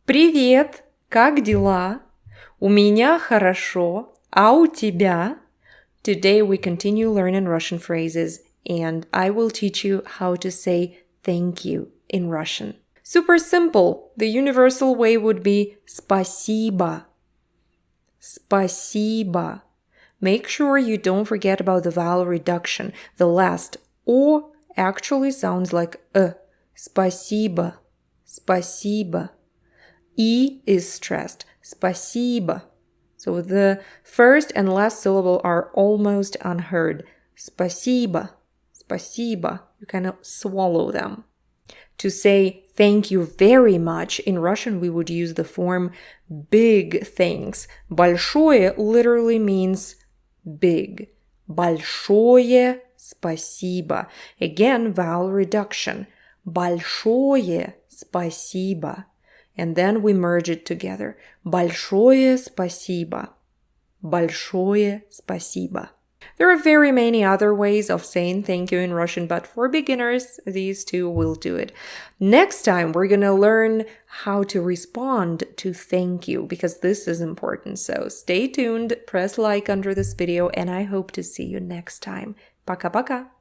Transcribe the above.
Привет, как дела? У меня хорошо, а у тебя? Today we continue learning Russian phrases and I will teach you how to say thank you in Russian. Super simple. The universal way would be спасибо. Спасибо. Make sure you don't forget about the vowel reduction. The last O actually sounds like Спасибо. Спасибо. E is stressed. Спасибо. So the first and last syllable are almost unheard. Спасибо. Спасибо. You kind of swallow them. To say thank you very much, in Russian we would use the form big thanks. Большое literally means big. Большое спасибо. Again, vowel reduction. Большое спасибо. And then we merge it together. Большое спасибо. Большое спасибо. There are very many other ways of saying thank you in Russian, but for beginners, these two will do it. Next time, we're going to learn how to respond to thank you, because this is important. So stay tuned, press like under this video, and I hope to see you next time. Пока-пока!